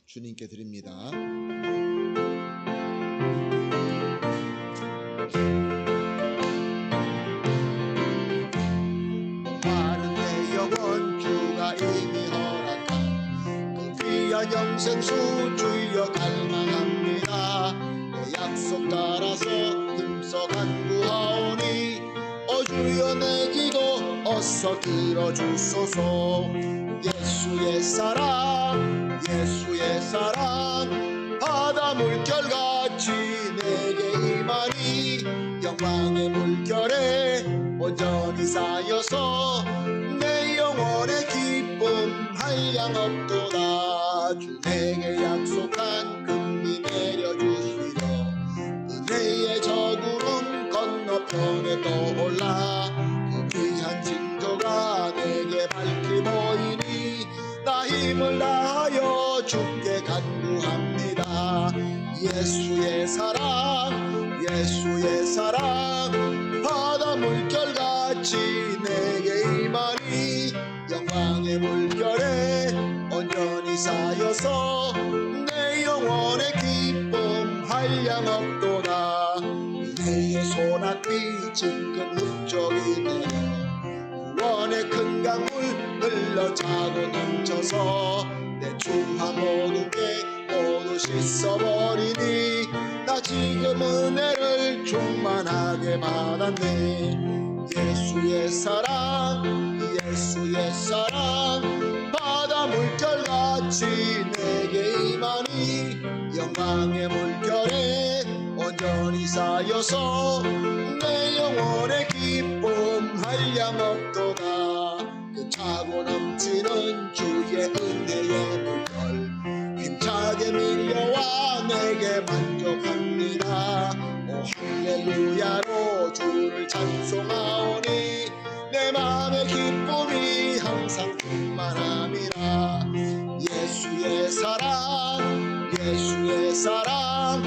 주님께 드립니다. 목마른 내 영혼 주가 이미 허락한 그 귀한 영생수 주여 갈망합니다. 내 약속 따라서 힘써 간구하오니 주여 내 기도 어서 들어주소서. 예수의 사랑 예수의 사랑 바다 물결같이 내게 임하니 영광의 물결에 온전히 쌓여서 내 영혼의 기쁨 한량없도다. 주 내게 약속한 금리 내려주시려 은혜의 저구름 건너편에 떠올라 그 귀한 징조가 내게 밝히 보이니 나 힘을 다하여 주께 간구합니다. 예수의 사랑 예수의 사랑 바다 물결같이 내게 임하니 영광의 물결에 온전히 쌓여서 내 영혼의 기쁨 한량없도다. 은혜의 소낙비 지금 훌쩍이 내려 구원의 큰 강물 흘러 차고 넘쳐서 내 주파 모든 게 모두 씻어버리니 나 지금 은혜를 충만하게 받았네. 예수의 사랑 예수의 사랑 바다 물결같이 내게 임하니 영광의 물결에 온전히 쌓여서 내 영혼의 기쁨 한량없도다. 그 차고 넘치는 주의 은혜의 물결 힘차게 밀려와 내게 만족합니다. 오 할렐루야로 주를 찬송하오니 내 맘의 기쁨이 항상 충만함이라. 예수의 사랑 예수의 사랑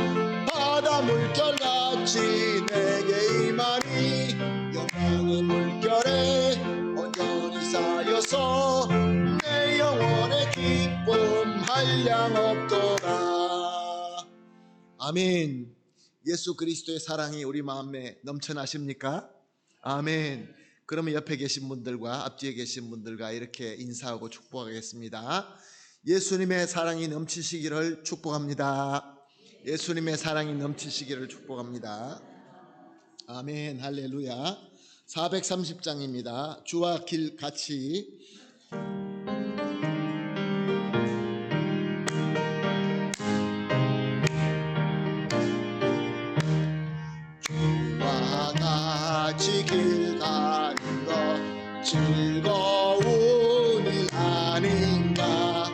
바다 물결같이 내게 임하니 영광의 물결에 온전히 쌓여서 내 영혼의 기쁨 한량없도다. 아멘. 예수 그리스도의 사랑이 우리 마음에 넘쳐나십니까? 아멘. 그러면 옆에 계신 분들과 앞뒤에 계신 분들과 이렇게 인사하고 축복하겠습니다. 예수님의 사랑이 넘치시기를 축복합니다. 예수님의 사랑이 넘치시기를 축복합니다. 아멘. 할렐루야. 430장입니다. 주와 길 같이. 주와 같이 길 가는 것 즐거운 일 아닌가.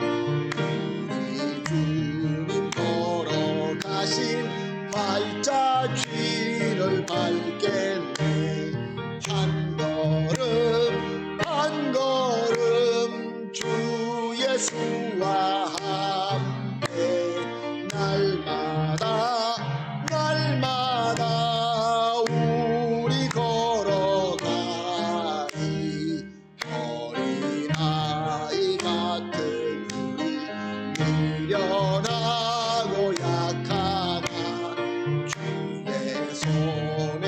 우리 주님 걸어가신 발자취를 밟겠네. 한 걸음 한 걸음 주 예수와 함께 날마다 우리 걸어가니 어린아이 같은 우리 미련하고 약하나 주의 손에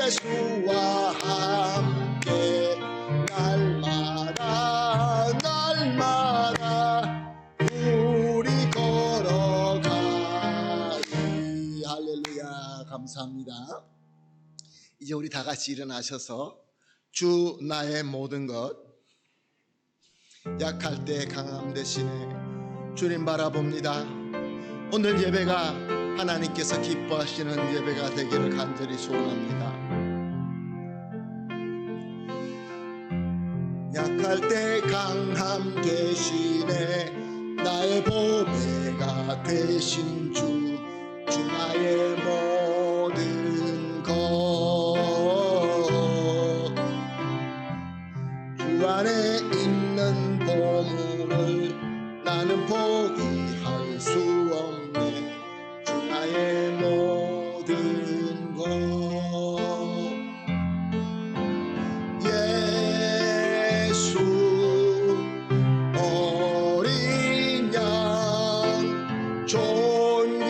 예수와 함께 날마다 우리 걸어가리. 할렐루야. 감사합니다. 이제 우리 다 같이 일어나셔서 주 나의 모든 것, 약할 때 강함 대신에 주님 바라봅니다. 오늘 예배가 하나님께서 기뻐하시는 예배가 되기를 간절히 소원합니다. 약할 때 강함 대신에 나의 보배가 되신 주 나의 모든 것, 주 안에 있는 보물을 나는 포기할 수 없네. 주 나의 모든 것, 예수 어린 양 존귀한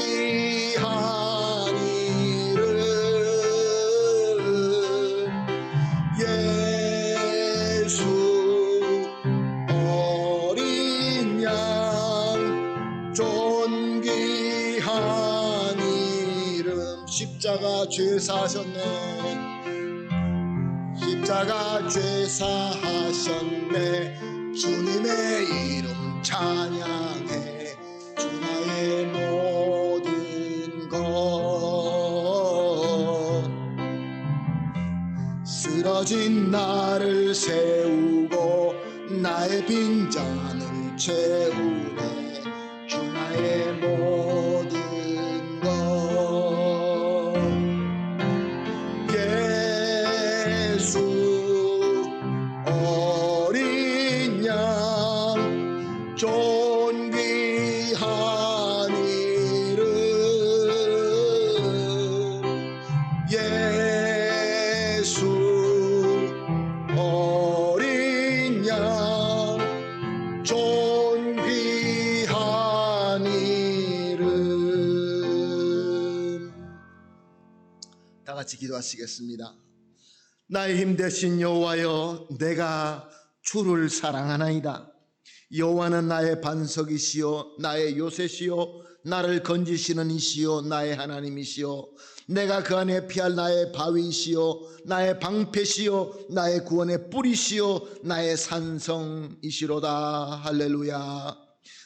이름, 예수 어린 양 존귀한 이름. 십자가 죄 사하셨네. 십자가 죄 사하셨네. 주님의 이름 찬양해. 주 나의 모든 것, 쓰러진 나를 세우고 나의 빈잔을 채우네. 주 나의 모든 것, 예수 어린 양 존귀한 이름, 예수 어린 양 존귀한 이름. 다 같이 기도하시겠습니다. 나의 힘 되신 여호와여, 내가 주를 사랑하나이다. 여호와는 나의 반석이시요 나의 요새시요 나를 건지시는 이시요 나의 하나님이시요 내가 그 안에 피할 나의 바위시요 나의 방패시요 나의 구원의 뿌리시요 나의 산성이시로다. 할렐루야.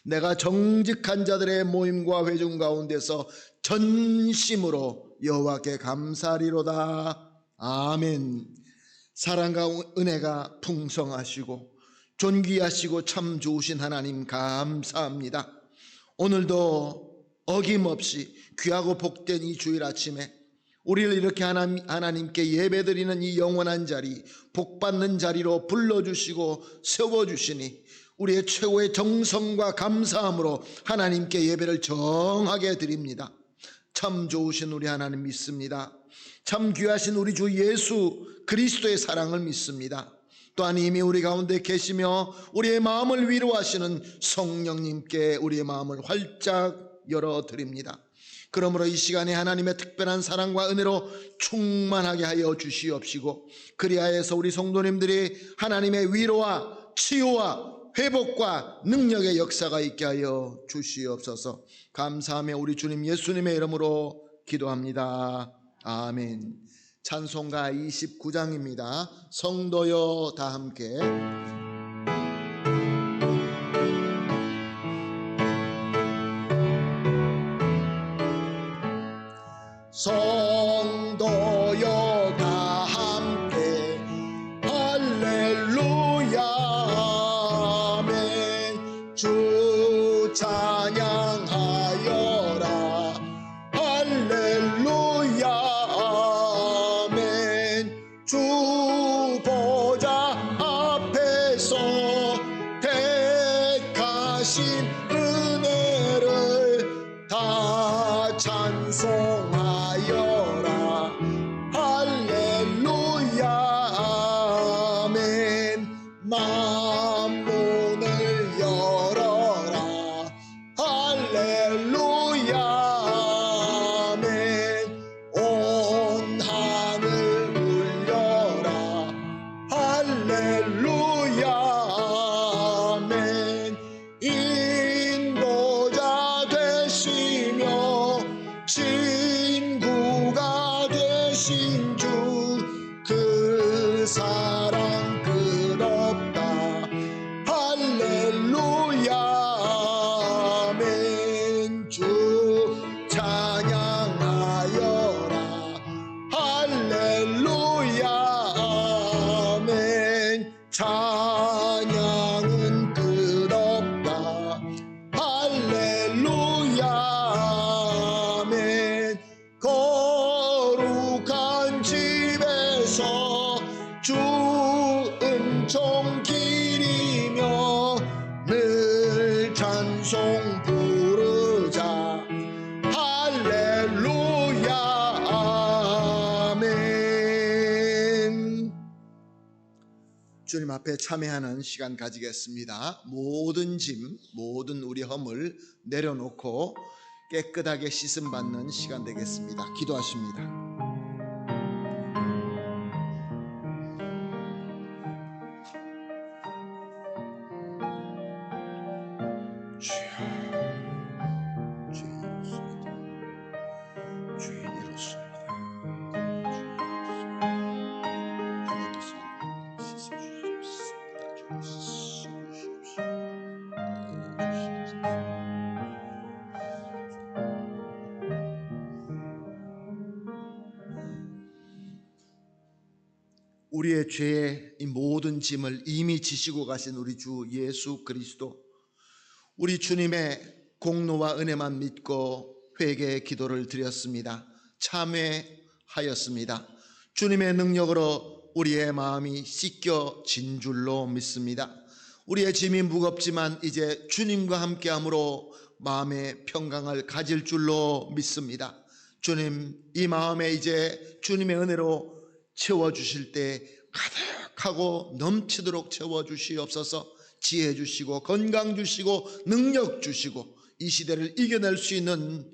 내가 정직한 자들의 모임과 회중 가운데서 전심으로 여호와께 감사하리로다. 아멘. 사랑과 은혜가 풍성하시고 존귀하시고 참 좋으신 하나님 감사합니다. 오늘도 어김없이 귀하고 복된 이 주일 아침에 우리를 이렇게 하나님께 예배드리는 이 영원한 자리, 복받는 자리로 불러주시고 세워주시니 우리의 최고의 정성과 감사함으로 하나님께 예배를 정하게 드립니다. 참 좋으신 우리 하나님 믿습니다. 참 귀하신 우리 주 예수 그리스도의 사랑을 믿습니다. 또한 이미 우리 가운데 계시며 우리의 마음을 위로하시는 성령님께 우리의 마음을 활짝 열어드립니다. 그러므로 이 시간에 하나님의 특별한 사랑과 은혜로 충만하게 하여 주시옵시고, 그리하여서 우리 성도님들이 하나님의 위로와 치유와 회복과 능력의 역사가 있게 하여 주시옵소서. 감사하며 우리 주님 예수님의 이름으로 기도합니다. 아멘. 찬송가 29장입니다. 성도여 다 함께. 성도여 다 함께 할렐루야 아멘. 주 찬양하여라 할렐루야 아멘. 주 보좌 앞에서 사랑 끝없다. 할렐루야 아멘. 주 찬양하여라. 할렐루야 아멘. 찬양은 끝없다. 할렐루야 아멘. 거룩한 집에서 주 은총 기리며 늘 찬송 부르자. 할렐루야 아멘. 주님 앞에 참회하는 시간 가지겠습니다. 모든 짐, 모든 우리 허물 내려놓고 깨끗하게 씻음 받는 시간 되겠습니다. 기도하십니다. 우리의 죄의 이 모든 짐을 이미 지시고 가신 우리 주 예수 그리스도, 우리 주님의 공로와 은혜만 믿고 회개의 기도를 드렸습니다. 참회하였습니다. 주님의 능력으로 우리의 마음이 씻겨진 줄로 믿습니다. 우리의 짐이 무겁지만 이제 주님과 함께함으로 마음의 평강을 가질 줄로 믿습니다. 주님, 이 마음에 이제 주님의 은혜로 채워주실 때 가득하고 넘치도록 채워주시옵소서. 지혜 주시고 건강 주시고 능력 주시고 이 시대를 이겨낼 수 있는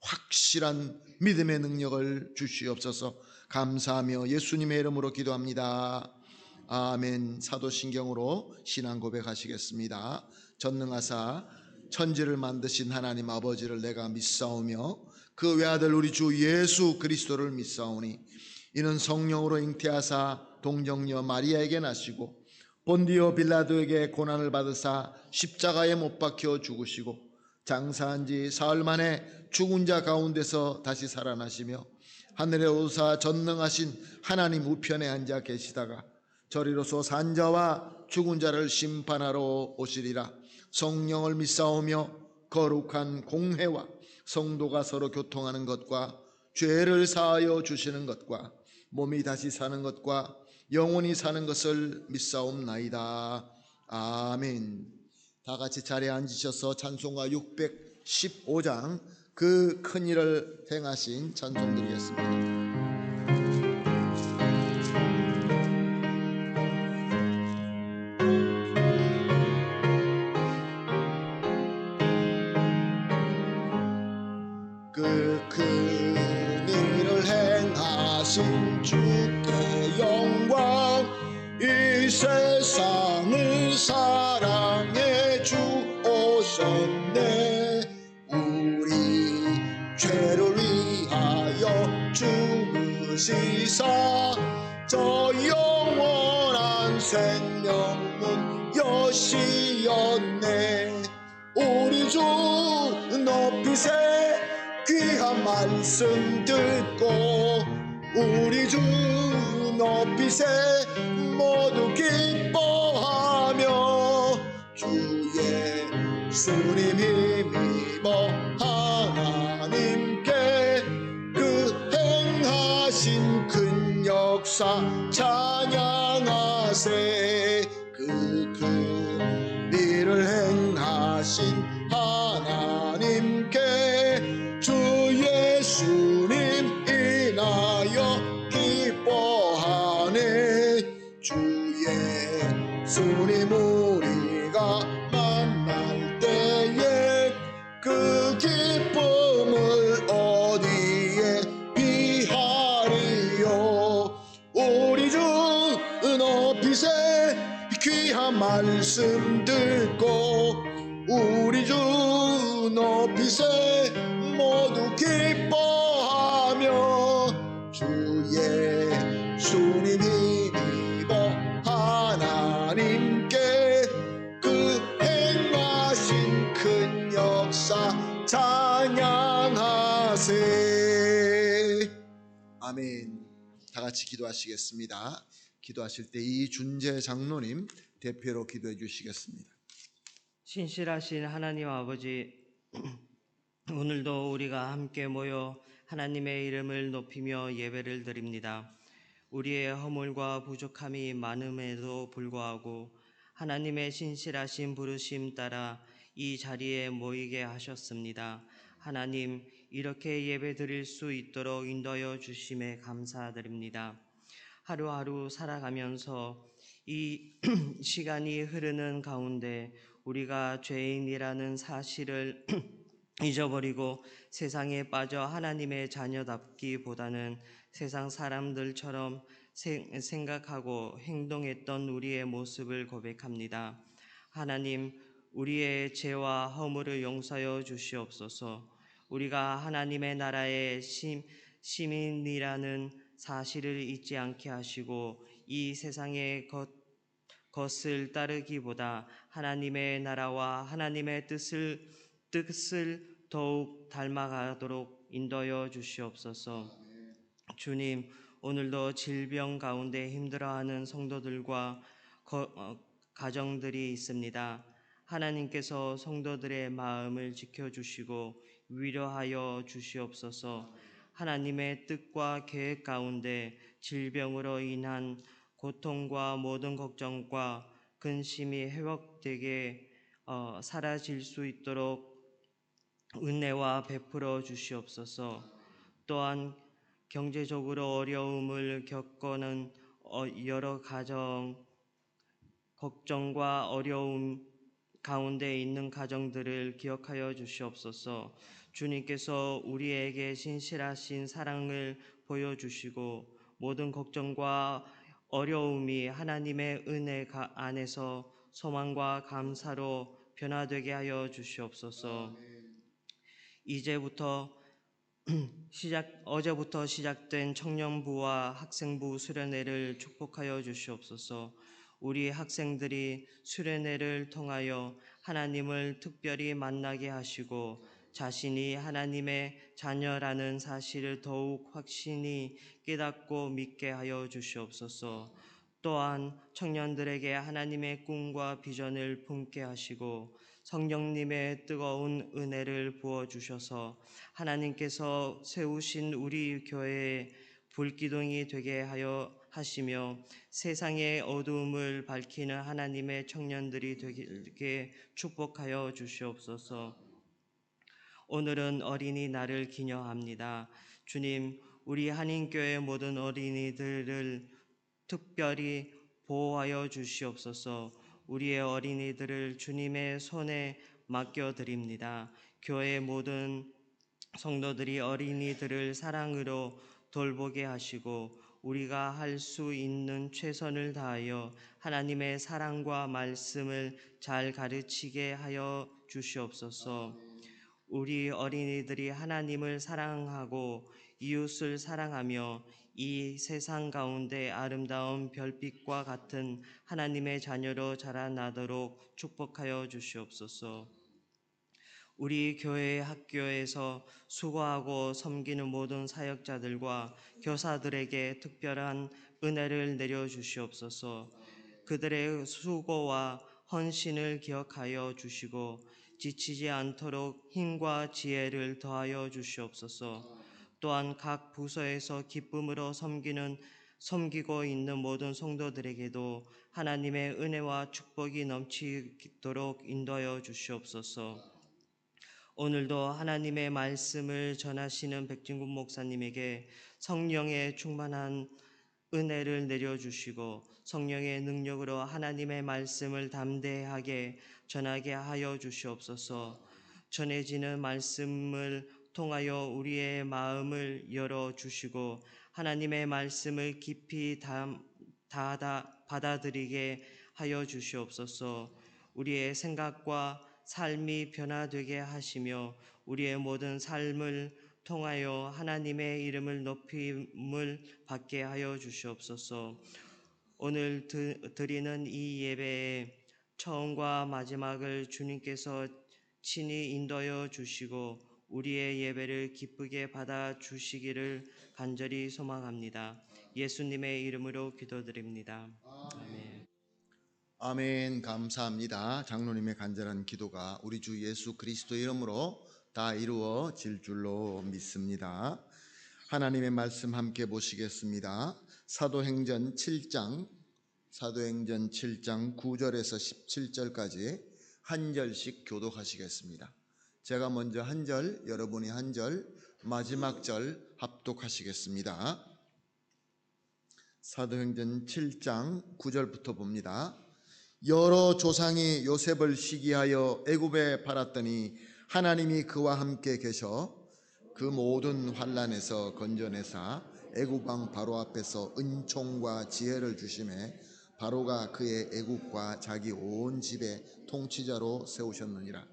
확실한 믿음의 능력을 주시옵소서. 감사하며 예수님의 이름으로 기도합니다. 아멘. 사도신경으로 신앙 고백하시겠습니다. 전능하사 천지를 만드신 하나님 아버지를 내가 믿사오며 그 외아들 우리 주 예수 그리스도를 믿사오니 이는 성령으로 잉태하사 동정녀 마리아에게 나시고 본디오 빌라도에게 고난을 받으사 십자가에 못 박혀 죽으시고 장사한 지 사흘 만에 죽은 자 가운데서 다시 살아나시며 하늘에 오사 전능하신 하나님 우편에 앉아 계시다가 저리로서 산자와 죽은 자를 심판하러 오시리라. 성령을 믿사오며 거룩한 공회와 성도가 서로 교통하는 것과 죄를 사하여 주시는 것과 몸이 다시 사는 것과 영원히 사는 것을 믿사옵나이다. 아멘. 다 같이 자리에 앉으셔서 찬송가 615장 그 큰 일을 행하신 찬송 드리겠습니다. 그 큰 일을 행하신 주께 영광. 이 세상을 사랑해 주오셨네. 우리 죄를 위하여 죽으시사 저 영원한 생명은 여시었네. 우리 주 높이세 귀한 말씀 듣고 우리 주 높이세 모두 기뻐하며 주 예수님 힘입어 하나님께 그 행하신 큰 역사 찬양하세. 그 큰 일을 행하신 하나님께 주 예수님 인하여 기뻐하네. 주 예수님 우리가 만날 때에 그 기쁨을 어디에 비하리요. 우리 주 높이세 귀한 말씀 듣고 우리 주 높이세 모두 기뻐하며 주 예수님 힘입어 같이 기도하시겠습니다. 기도하실 때 이준재 장로님 대표로 기도해 주시겠습니다. 신실하신 하나님 아버지, 오늘도 우리가 함께 모여 하나님의 이름을 높이며 예배를 드립니다. 우리의 허물과 부족함이 많음에도 불구하고 하나님의 신실하신 부르심 따라 이 자리에 모이게 하셨습니다. 하나님, 이렇게 예배 드릴 수 있도록 인도하여 주심에 감사드립니다. 하루하루 살아가면서 이 시간이 흐르는 가운데 우리가 죄인이라는 사실을 잊어버리고 세상에 빠져 하나님의 자녀답기보다는 세상 사람들처럼 생각하고 행동했던 우리의 모습을 고백합니다. 하나님, 우리의 죄와 허물을 용서하여 주시옵소서. 우리가 하나님의 나라의 시민이라는 사실을 잊지 않게 하시고 이 세상의 것을 따르기보다 하나님의 나라와 하나님의 뜻을 더욱 닮아가도록 인도하여 주시옵소서. 주님, 오늘도 질병 가운데 힘들어하는 성도들과 가정들이 있습니다. 하나님께서 성도들의 마음을 지켜주시고 위로하여 주시옵소서. 하나님의 뜻과 계획 가운데 질병으로 인한 고통과 모든 걱정과 근심이 회복되게 사라질 수 있도록 은혜와 베풀어 주시옵소서. 또한 경제적으로 어려움을 겪는 여러 가정 걱정과 어려움 가운데 있는 가정들을 기억하여 주시옵소서. 주님께서 우리에게 신실하신 사랑을 보여주시고 모든 걱정과 어려움이 하나님의 은혜 안에서 소망과 감사로 변화되게 하여 주시옵소서. 어제부터 시작된 청년부와 학생부 수련회를 축복하여 주시옵소서. 우리 학생들이 수련회를 통하여 하나님을 특별히 만나게 하시고 자신이 하나님의 자녀라는 사실을 더욱 확신히 깨닫고 믿게 하여 주시옵소서. 또한 청년들에게 하나님의 꿈과 비전을 품게 하시고 성령님의 뜨거운 은혜를 부어주셔서 하나님께서 세우신 우리 교회의 불기둥이 되게 하시며 세상의 어두움을 밝히는 하나님의 청년들이 되게 축복하여 주시옵소서. 오늘은 어린이날을 기념합니다. 주님, 우리 한인교회 모든 어린이들을 특별히 보호하여 주시옵소서. 우리의 어린이들을 주님의 손에 맡겨드립니다. 교회 모든 성도들이 어린이들을 사랑으로 돌보게 하시고 우리가 할 수 있는 최선을 다하여 하나님의 사랑과 말씀을 잘 가르치게 하여 주시옵소서. 우리 어린이들이 하나님을 사랑하고 이웃을 사랑하며 이 세상 가운데 아름다운 별빛과 같은 하나님의 자녀로 자라나도록 축복하여 주시옵소서. 우리 교회 학교에서 수고하고 섬기는 모든 사역자들과 교사들에게 특별한 은혜를 내려 주시옵소서. 그들의 수고와 헌신을 기억하여 주시고 지치지 않도록 힘과 지혜를 더하여 주시옵소서. 또한 각 부서에서 기쁨으로 섬기고 있는 모든 성도들에게도 하나님의 은혜와 축복이 넘치도록 인도하여 주시옵소서. 오늘도 하나님의 말씀을 전하시는 백진군 목사님에게 성령의 충만한 은혜를 내려주시고 성령의 능력으로 하나님의 말씀을 담대하게 전하게 하여 주시옵소서. 전해지는 말씀을 통하여 우리의 마음을 열어주시고 하나님의 말씀을 깊이 받아들이게 하여 주시옵소서. 우리의 생각과 삶이 변화되게 하시며 우리의 모든 삶을 통하여 하나님의 이름을 높임을 받게 하여 주시옵소서. 오늘 드리는 이 예배의 처음과 마지막을 주님께서 친히 인도하여 주시고 우리의 예배를 기쁘게 받아 주시기를 간절히 소망합니다. 예수님의 이름으로 기도드립니다. 아멘. 아멘. 감사합니다. 장로님의 간절한 기도가 우리 주 예수 그리스도 이름으로 다 이루어질 줄로 믿습니다. 하나님의 말씀 함께 보시겠습니다. 사도행전 7장 9절에서 17절까지 한 절씩 교독하시겠습니다. 제가 먼저 한 절, 여러분이 한 절, 마지막 절 합독하시겠습니다. 사도행전 7장 9절부터 봅니다. 여러 조상이 요셉을 시기하여 애굽에 팔았더니 하나님이 그와 함께 계셔 그 모든 환난에서 건져내사 애굽 왕 바로 앞에서 은총과 지혜를 주심에 바로가 그의 애굽과 자기 온 집의 통치자로 세우셨느니라.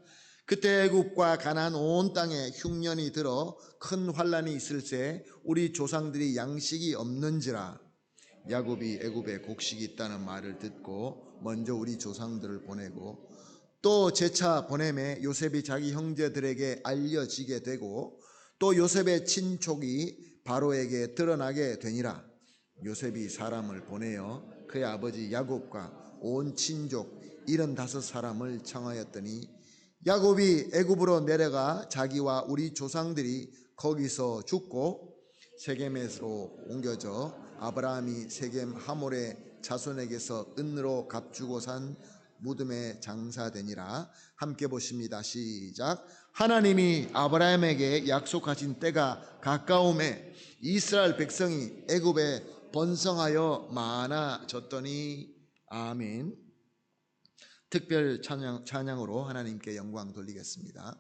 그때 애굽과 가나안 온 땅에 흉년이 들어 큰 환난이 있을새 우리 조상들이 양식이 없는지라. 야곱이 애굽에 곡식이 있다는 말을 듣고 먼저 우리 조상들을 보내고 또 재차 보내매 요셉이 자기 형제들에게 알려지게 되고 또 요셉의 친족이 바로에게 드러나게 되니라. 요셉이 사람을 보내어 그의 아버지 야곱과 온 친족 75사람을 청하였더니 야곱이 애굽으로 내려가 자기와 우리 조상들이 거기서 죽고 세겜에서 옮겨져 아브라함이 세겜 하몰의 자손에게서 은으로 값주고 산 무덤에 장사되니라. 함께 보십니다. 시작. 하나님이 아브라함에게 약속하신 때가 가까움에 이스라엘 백성이 애굽에 번성하여 많아졌더니. 아멘. 특별 찬양으로 하나님께 영광 돌리겠습니다.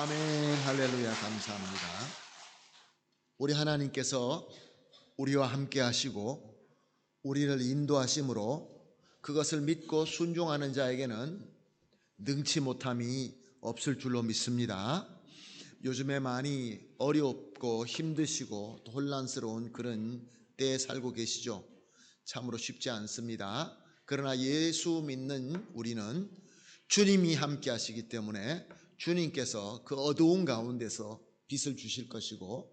아멘. 할렐루야. 감사합니다. 우리 하나님께서 우리와 함께 하시고 우리를 인도하심으로 그것을 믿고 순종하는 자에게는 능치 못함이 없을 줄로 믿습니다. 요즘에 많이 어렵고 힘드시고 또 혼란스러운 그런 때에 살고 계시죠. 참으로 쉽지 않습니다. 그러나 예수 믿는 우리는 주님이 함께 하시기 때문에 주님께서 그 어두운 가운데서 빛을 주실 것이고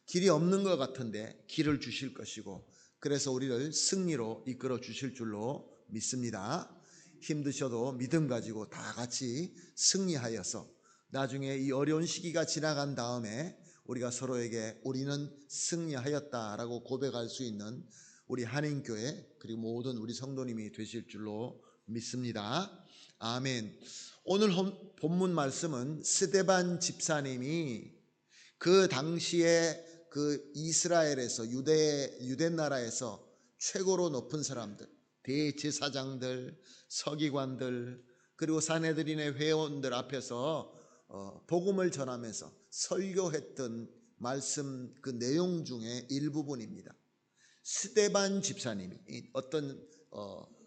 길이 없는 것 같은데 길을 주실 것이고 그래서 우리를 승리로 이끌어 주실 줄로 믿습니다. 힘드셔도 믿음 가지고 다 같이 승리하여서 나중에 이 어려운 시기가 지나간 다음에 우리가 서로에게 우리는 승리하였다라고 고백할 수 있는 우리 한인교회 그리고 모든 우리 성도님이 되실 줄로 믿습니다. 아멘. 오늘 본문 말씀은 스데반 집사님이 그 당시에 그 이스라엘에서 유대 나라에서 최고로 높은 사람들, 대제사장들, 서기관들, 그리고 산헤드린의 회원들 앞에서 복음을 전하면서 설교했던 말씀 그 내용 중에 일부분입니다. 스데반 집사님이 어떤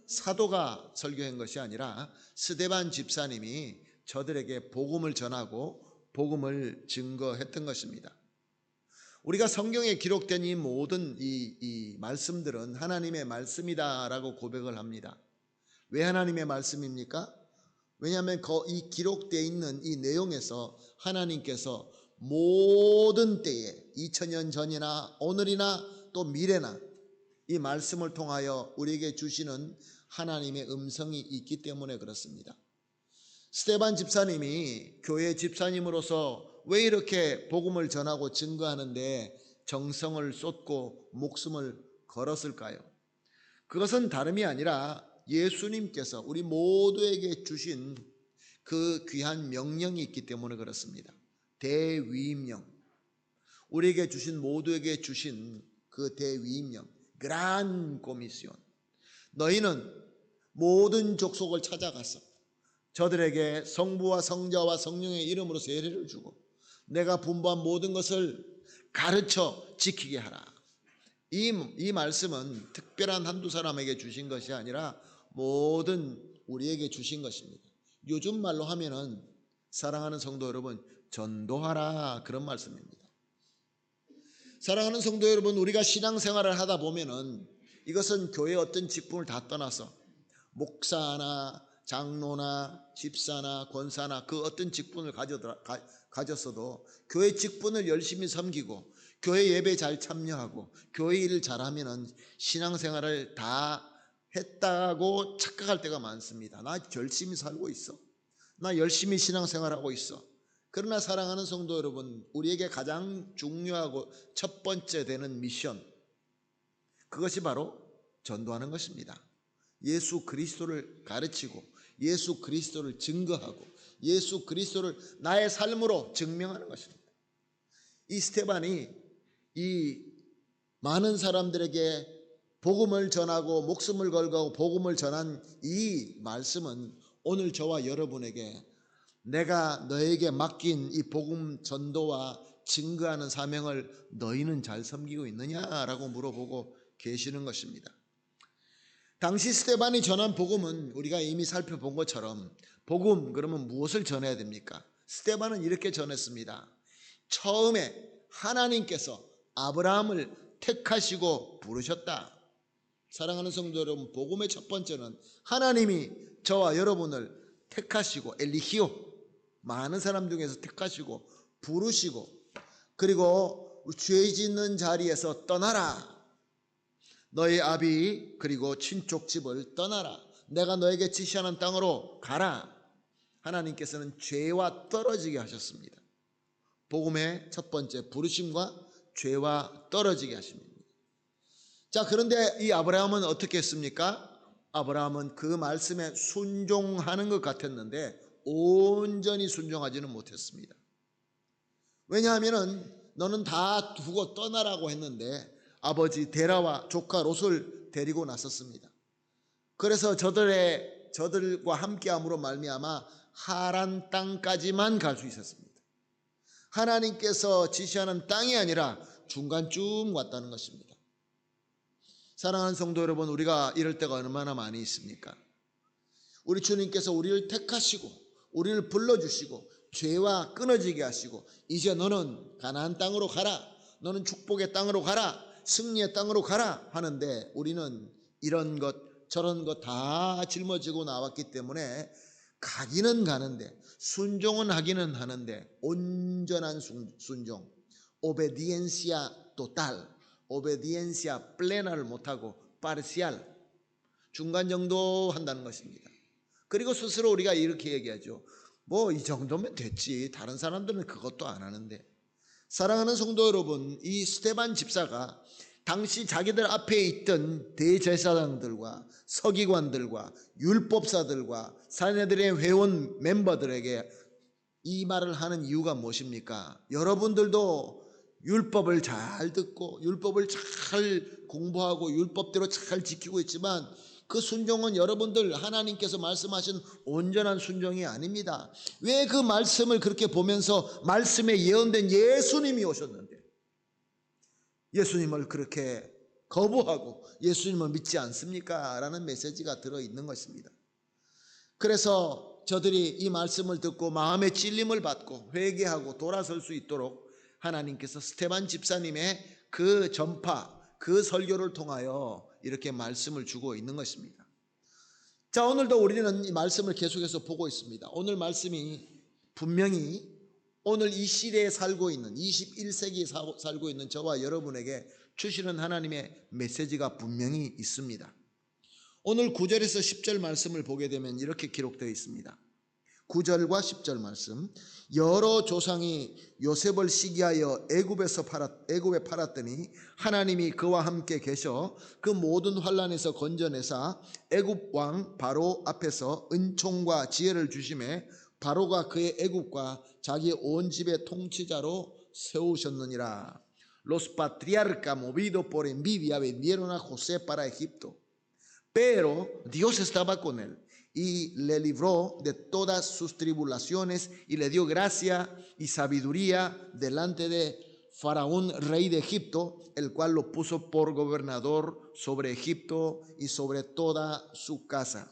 사도가 설교한 것이 아니라 스데반 집사님이 저들에게 복음을 전하고 복음을 증거했던 것입니다. 우리가 성경에 기록된 이 모든 이 말씀들은 하나님의 말씀이다라고 고백을 합니다. 왜 하나님의 말씀입니까? 왜냐하면 이 기록되어 있는 이 내용에서 하나님께서 모든 때에 2000년 전이나 오늘이나 또 미래나 이 말씀을 통하여 우리에게 주시는 하나님의 음성이 있기 때문에 그렇습니다. 스데반 집사님이 교회 집사님으로서 왜 이렇게 복음을 전하고 증거하는데 정성을 쏟고 목숨을 걸었을까요? 그것은 다름이 아니라 예수님께서 우리 모두에게 주신 그 귀한 명령이 있기 때문에 그렇습니다. 대위임령, 우리에게 주신 모두에게 주신 그 대위임령, 그란 코미시온. 너희는 모든 족속을 찾아가서 저들에게 성부와 성자와 성령의 이름으로 세례를 주고 내가 분부한 모든 것을 가르쳐 지키게 하라. 이 말씀은 특별한 한두 사람에게 주신 것이 아니라 모든 우리에게 주신 것입니다. 요즘 말로 하면은 사랑하는 성도 여러분, 전도하라, 그런 말씀입니다. 사랑하는 성도 여러분, 우리가 신앙생활을 하다 보면은 이것은 교회의 어떤 직분을 다 떠나서 목사나 장로나 집사나 권사나 그 어떤 직분을 가졌어도 교회 직분을 열심히 섬기고 교회 예배 잘 참여하고 교회 일을 잘하면은 신앙생활을 다 했다고 착각할 때가 많습니다. 나 열심히 살고 있어. 나 열심히 신앙생활하고 있어. 그러나 사랑하는 성도 여러분, 우리에게 가장 중요하고 첫 번째 되는 미션, 그것이 바로 전도하는 것입니다. 예수 그리스도를 가르치고 예수 그리스도를 증거하고 예수 그리스도를 나의 삶으로 증명하는 것입니다. 이 스데반이 이 많은 사람들에게 복음을 전하고 목숨을 걸고 복음을 전한 이 말씀은 오늘 저와 여러분에게 내가 너에게 맡긴 이 복음 전도와 증거하는 사명을 너희는 잘 섬기고 있느냐라고 물어보고 계시는 것입니다. 당시 스데반이 전한 복음은 우리가 이미 살펴본 것처럼, 복음 그러면 무엇을 전해야 됩니까? 스데반은 이렇게 전했습니다. 처음에 하나님께서 아브라함을 택하시고 부르셨다. 사랑하는 성도 여러분, 복음의 첫 번째는 하나님이 저와 여러분을 택하시고, 엘리히오, 많은 사람 중에서 택하시고 부르시고, 그리고 죄 짓는 자리에서 떠나라. 너희 아비 그리고 친족 집을 떠나라. 내가 너에게 지시하는 땅으로 가라. 하나님께서는 죄와 떨어지게 하셨습니다. 복음의 첫 번째, 부르심과 죄와 떨어지게 하십니다. 자, 그런데 이 아브라함은 어떻게 했습니까? 아브라함은 그 말씀에 순종하는 것 같았는데 온전히 순종하지는 못했습니다. 왜냐하면 너는 다 두고 떠나라고 했는데 아버지 데라와 조카 롯을 데리고 나섰습니다. 그래서 저들과 함께함으로 말미암아 하란 땅까지만 갈 수 있었습니다. 하나님께서 지시하는 땅이 아니라 중간쯤 왔다는 것입니다. 사랑하는 성도 여러분, 우리가 이럴 때가 얼마나 많이 있습니까? 우리 주님께서 우리를 택하시고 우리를 불러주시고 죄와 끊어지게 하시고 이제 너는 가나안 땅으로 가라, 너는 축복의 땅으로 가라, 승리의 땅으로 가라 하는데 우리는 이런 것 저런 것 다 짊어지고 나왔기 때문에 가기는 가는데 순종은 하기는 하는데 온전한 순종, 오베디엔시아 토탈, 오베디엔시아 플레나를 못하고 파르시알, 중간 정도 한다는 것입니다. 그리고 스스로 우리가 이렇게 얘기하죠. 뭐 이 정도면 됐지, 다른 사람들은 그것도 안 하는데. 사랑하는 성도 여러분, 이 스데반 집사가 당시 자기들 앞에 있던 대제사장들과 서기관들과 율법사들과 사내들의 회원 멤버들에게 이 말을 하는 이유가 무엇입니까? 여러분들도 율법을 잘 듣고 율법을 잘 공부하고 율법대로 잘 지키고 있지만 그 순종은 여러분들 하나님께서 말씀하신 온전한 순종이 아닙니다. 왜 그 말씀을 그렇게 보면서 말씀에 예언된 예수님이 오셨는데 예수님을 그렇게 거부하고 예수님을 믿지 않습니까? 라는 메시지가 들어있는 것입니다. 그래서 저들이 이 말씀을 듣고 마음의 찔림을 받고 회개하고 돌아설 수 있도록 하나님께서 스데반 집사님의 그 전파, 그 설교를 통하여 이렇게 말씀을 주고 있는 것입니다. 자, 오늘도 우리는 이 말씀을 계속해서 보고 있습니다. 오늘 말씀이 분명히 오늘 이 시대에 살고 있는 21세기에 살고 있는 저와 여러분에게 주시는 하나님의 메시지가 분명히 있습니다. 오늘 9절에서 10절 말씀을 보게 되면 이렇게 기록되어 있습니다. 9절과 10절 말씀. 여러 조상이 요셉을 시기하여 애굽에 팔았더니 하나님이 그와 함께 계셔 그 모든 환난에서 건져내사 애굽 왕 바로 앞에서 은총과 지혜를 주심에 바로가 그의 애굽과 자기 온 집의 통치자로 세우셨느니라. Los patriarcas movidos por envidia vendieron a José para Egipto, pero Dios estaba con él y le libró de todas sus tribulaciones y le dio gracia y sabiduría delante de Faraón, rey de Egipto, el cual lo puso por gobernador sobre Egipto y sobre toda su casa.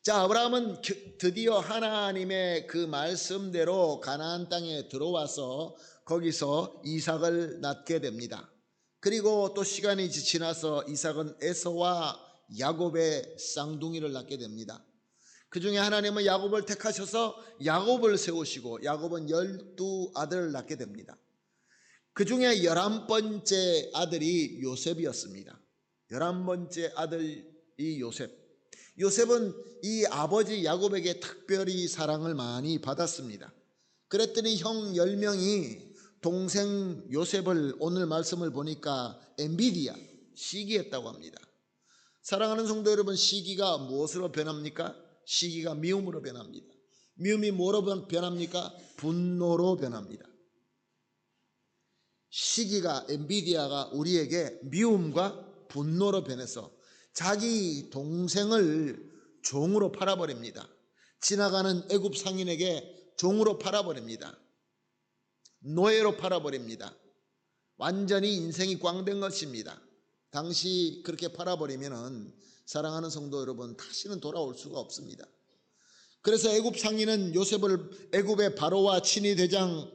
자, 아브라함은 드디어 하나님의 그 말씀대로 가나안 땅에 들어와서 거기서 이삭을 낳게 됩니다. 그리고 또 시간이 지나서 이삭은 에서와 야곱의 쌍둥이를 낳게 됩니다. 그 중에 하나님은 야곱을 택하셔서 야곱을 세우시고 야곱은 12아들을 낳게 됩니다. 그 중에 11번째 아들이 요셉이었습니다. 11번째 아들이 요셉. 요셉은 이 아버지 야곱에게 특별히 사랑을 많이 받았습니다. 그랬더니 형 10명이 동생 요셉을 오늘 말씀을 보니까 엔비디아, 시기했다고 합니다. 사랑하는 성도 여러분, 시기가 무엇으로 변합니까? 시기가 미움으로 변합니다. 미움이 뭐로 변합니까? 분노로 변합니다. 시기가, 엔비디아가 우리에게 미움과 분노로 변해서 자기 동생을 종으로 팔아버립니다. 지나가는 애굽 상인에게 종으로 팔아버립니다. 노예로 팔아버립니다. 완전히 인생이 꽝된 것입니다. 당시 그렇게 팔아버리면 사랑하는 성도 여러분, 다시는 돌아올 수가 없습니다. 그래서 애굽 상인은 요셉을 애굽의 바로와 친위 대장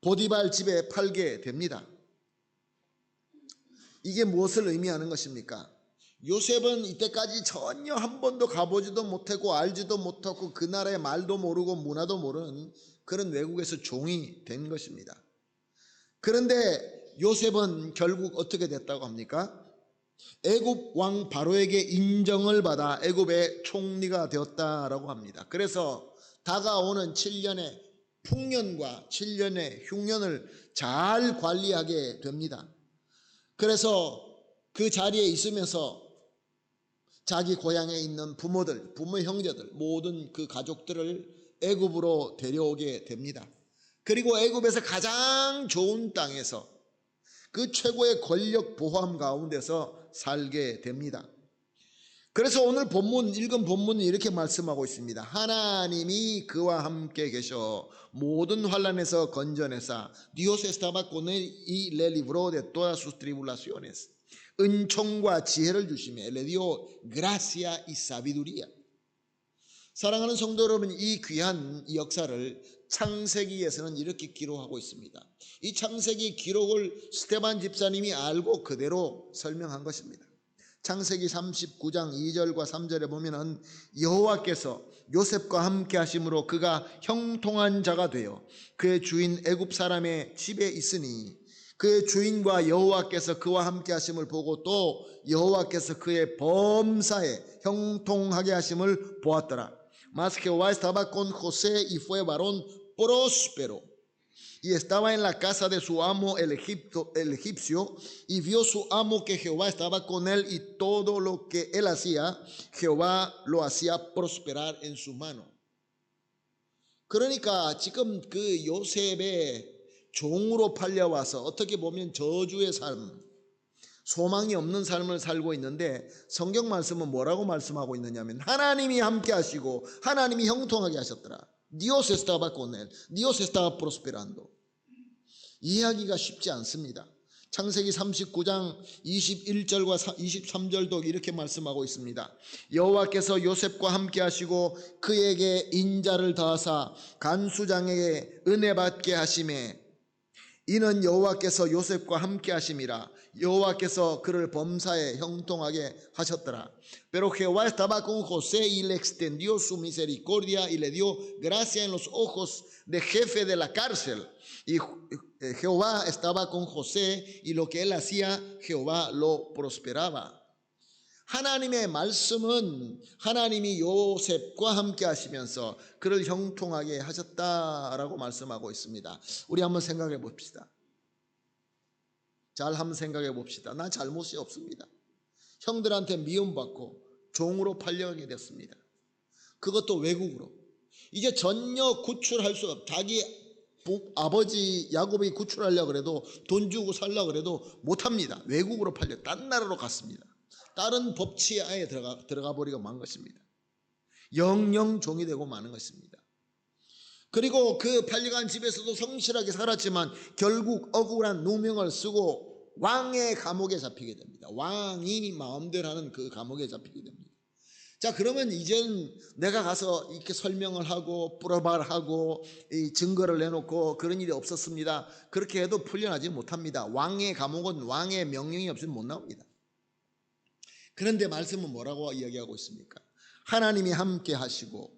보디발 집에 팔게 됩니다. 이게 무엇을 의미하는 것입니까? 요셉은 이때까지 전혀 한 번도 가보지도 못하고 알지도 못하고 그 나라의 말도 모르고 문화도 모르는 그런 외국에서 종이 된 것입니다. 그런데 요셉은 결국 어떻게 됐다고 합니까? 애굽 왕 바로에게 인정을 받아 애굽의 총리가 되었다라고 합니다. 그래서 다가오는 7년의 풍년과 7년의 흉년을 잘 관리하게 됩니다. 그래서 그 자리에 있으면서 자기 고향에 있는 부모들, 부모 형제들, 모든 그 가족들을 애굽으로 데려오게 됩니다. 그리고 애굽에서 가장 좋은 땅에서 그 최고의 권력 보호함 가운데서 살게 됩니다. 그래서 오늘 본문, 읽은 본문은 이렇게 말씀하고 있습니다. 하나님이 그와 함께 계셔 모든 환난에서 건져내사 Dios estaba con él y le libró de todas sus tribulaciones. 은총과 지혜를 주시며 le dio gracia y sabiduría. 사랑하는 성도 여러분, 이 귀한 역사를 창세기에서는 이렇게 기록하고 있습니다. 이 창세기 기록을 스데반 집사님이 알고 그대로 설명한 것입니다. 창세기 39장 2절과 3절에 보면은 여호와께서 요셉과 함께 하심으로 그가 형통한 자가 되어 그의 주인 애굽 사람의 집에 있으니 그의 주인과 여호와께서 그와 함께 하심을 보고 또 여호와께서 그의 범사에 형통하게 하심을 보았더라. Mas Jehová estaba con José y fue varón próspero Y estaba en la casa de su amo el egipcio, y vio su amo que Jehová estaba con él, y todo lo que él hacía, Jehová lo hacía prosperar en su mano. 그러니까 지금 그 요셉의 종으로 팔려와서 어떻게 보면 저주의 삶, 소망이 없는 삶을 살고 있는데, 성경 말씀은 뭐라고 말씀하고 있느냐면 하나님이 함께 하시고 하나님이 형통하게 하셨더라. Dios estaba con él. Dios estaba prosperando. 이해하기가 쉽지 않습니다. 창세기 39장 21절과 23절도 이렇게 말씀하고 있습니다. 여호와께서 요셉과 함께 하시고 그에게 인자를 더하사 간수장에게 은혜 받게 하심에 이는 여호와께서 요셉과 함께 하심이라. 여호와께서 그를 범사에 형통하게 하셨더라. Pero Jehová estaba con José y le extendió su misericordia y le dio gracia en los ojos de jefe de la cárcel. Y Jehová estaba con José y lo que él hacía Jehová lo prosperaba. 하나님의 말씀은 하나님이 요셉과 함께 하시면서 그를 형통하게 하셨다라고 말씀하고 있습니다. 우리 한번 생각해 봅시다. 잘 한번 생각해 봅시다. 난 잘못이 없습니다. 형들한테 미움받고 종으로 팔려가게 됐습니다. 그것도 외국으로. 이제 전혀 구출할 수 없. 자기 아버지 야곱이 구출하려고 그래도 돈 주고 살려고 그래도 못합니다. 외국으로 팔려 딴 나라로 갔습니다. 다른 법치하에 들어가 버리고 만 것입니다. 영영 종이 되고 마는 것입니다. 그리고 그 팔려간 집에서도 성실하게 살았지만 결국 억울한 누명을 쓰고 왕의 감옥에 잡히게 됩니다. 왕이 마음대로 하는 그 감옥에 잡히게 됩니다. 자, 그러면 이제는 내가 가서 이렇게 설명을 하고 뿌려발하고 이 증거를 내놓고 그런 일이 없었습니다. 그렇게 해도 풀려나지 못합니다. 왕의 감옥은 왕의 명령이 없으면 못 나옵니다. 그런데 말씀은 뭐라고 이야기하고 있습니까? 하나님이 함께 하시고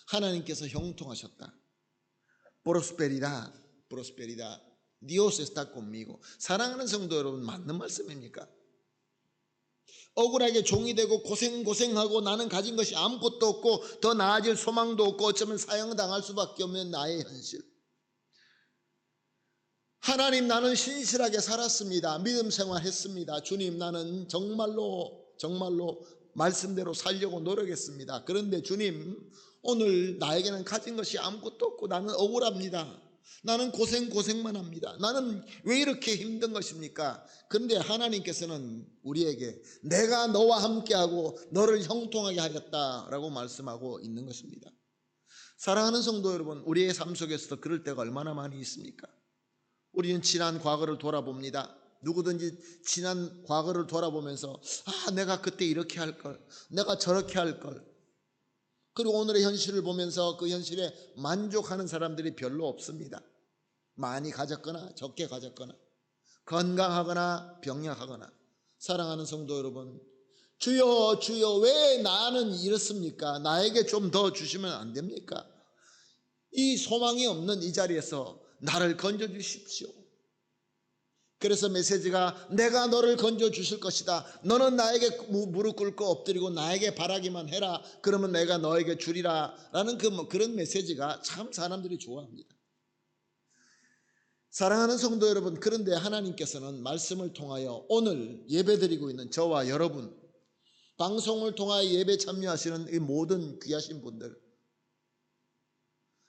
하나님께서 형통하셨다. Prosperidad, prosperidad. Dios está conmigo. 사랑하는 성도 여러분, 맞는 말씀입니까? 억울하게 종이 되고 고생하고 나는 가진 것이 아무것도 없고 더 나아질 소망도 없고 어쩌면 사형당할 수밖에 없는 나의 현실. 하나님, 나는 신실하게 살았습니다. 믿음 생활했습니다. 주님, 나는 정말로 말씀대로 살려고 노력했습니다. 그런데 주님, 오늘 나에게는 가진 것이 아무것도 없고 나는 억울합니다. 나는 고생만 합니다. 나는 왜 이렇게 힘든 것입니까? 그런데 하나님께서는 우리에게 내가 너와 함께하고 너를 형통하게 하겠다라고 말씀하고 있는 것입니다. 사랑하는 성도 여러분, 우리의 삶 속에서도 그럴 때가 얼마나 많이 있습니까? 우리는 지난 과거를 돌아봅니다. 누구든지 지난 과거를 돌아보면서 내가 그때 이렇게 할 걸, 내가 저렇게 할 걸. 그리고 오늘의 현실을 보면서 그 현실에 만족하는 사람들이 별로 없습니다. 많이 가졌거나 적게 가졌거나 건강하거나 병약하거나. 사랑하는 성도 여러분, 주여 주여 왜 나는 이렇습니까? 나에게 좀 더 주시면 안 됩니까? 이 소망이 없는 이 자리에서 나를 건져주십시오. 그래서 메시지가 내가 너를 건져주실 것이다. 너는 나에게 무릎 꿇고 엎드리고 나에게 바라기만 해라. 그러면 내가 너에게 주리라 라는 그런 메시지가 참 사람들이 좋아합니다. 사랑하는 성도 여러분, 그런데 하나님께서는 말씀을 통하여 오늘 예배드리고 있는 저와 여러분, 방송을 통하여 예배 참여하시는 이 모든 귀하신 분들,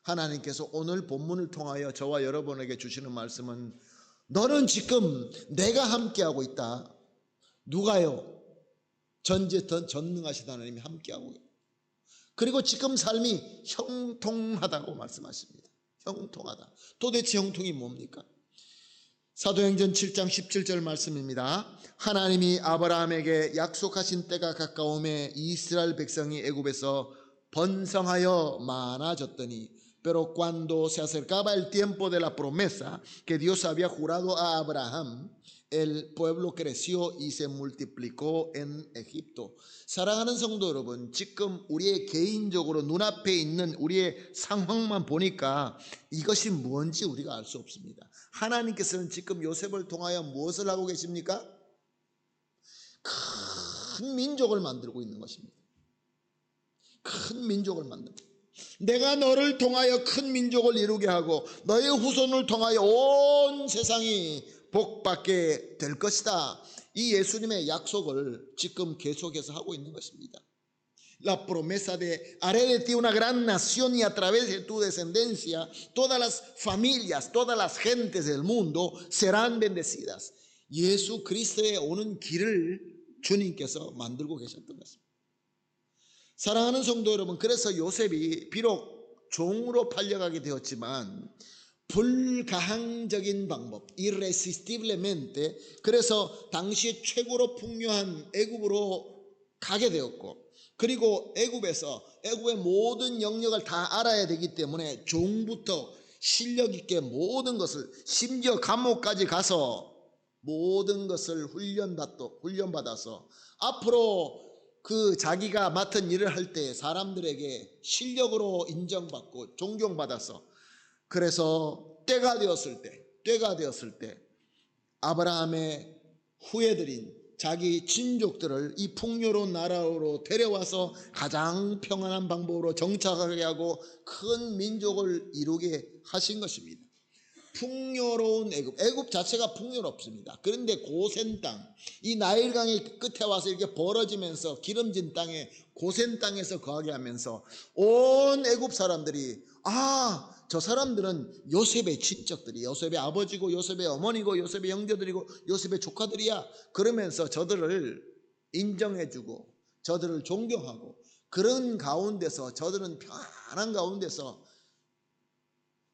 하나님께서 오늘 본문을 통하여 저와 여러분에게 주시는 말씀은 너는 지금 내가 함께하고 있다. 누가요? 전능하신 하나님이 함께하고 있다. 그리고 지금 삶이 형통하다고 말씀하십니다. 형통하다. 도대체 형통이 뭡니까? 사도행전 7장 17절 말씀입니다. 하나님이 아브라함에게 약속하신 때가 가까움에 이스라엘 백성이 애굽에서 번성하여 많아졌더니 pero cuando se acercaba el tiempo de la promesa que Dios había jurado a Abraham, el pueblo creció y se multiplicó en Egipto. 사랑하는 성도 여러분, 지금 우리의 개인적으로 눈앞에 있는 우리의 상황만 보니까 이것이 뭔지 우리가 알 수 없습니다. 하나님께서는 지금 요셉을 통하여 무엇을 하고 계십니까? 큰 민족을 만들고 있는 것입니다. 큰 민족을 만듭니다. 내가 너를 통하여 큰 민족을 이루게 하고 너의 후손을 통하여 온 세상이 복받게 될 것이다. 이 예수님의 약속을 지금 계속해서 하고 있는 것입니다. La promesa de haré de ti una gran nación y a través de tu descendencia todas las familias, todas las gentes del mundo serán bendecidas. 예수 그리스도의 오는 길을 주님께서 만들고 계셨던 것입니다. 사랑하는 성도 여러분, 그래서 요셉이 비록 종으로 팔려가게 되었지만 불가항적인 방법, irresistiblemente, 그래서 당시에 최고로 풍요한 애굽으로 가게 되었고, 그리고 애굽의 모든 영역을 다 알아야 되기 때문에 종부터 실력 있게 모든 것을, 심지어 감옥까지 가서 모든 것을 훈련받아서 앞으로 그 자기가 맡은 일을 할 때 사람들에게 실력으로 인정받고 존경받아서, 그래서 때가 되었을 때 아브라함의 후예들인 자기 친족들을 이 풍요로운 나라로 데려와서 가장 평안한 방법으로 정착하게 하고 큰 민족을 이루게 하신 것입니다. 풍요로운 애굽 자체가 풍요롭습니다. 그런데 고센 땅, 이 나일강의 끝에 와서 이렇게 벌어지면서 기름진 땅에, 고센 땅에서 거하게 하면서 온 애굽 사람들이, 저 사람들은 요셉의 친척들이, 요셉의 아버지고 요셉의 어머니고 요셉의 형제들이고 요셉의 조카들이야. 그러면서 저들을 인정해주고 저들을 존경하고, 그런 가운데서 저들은 편안한 가운데서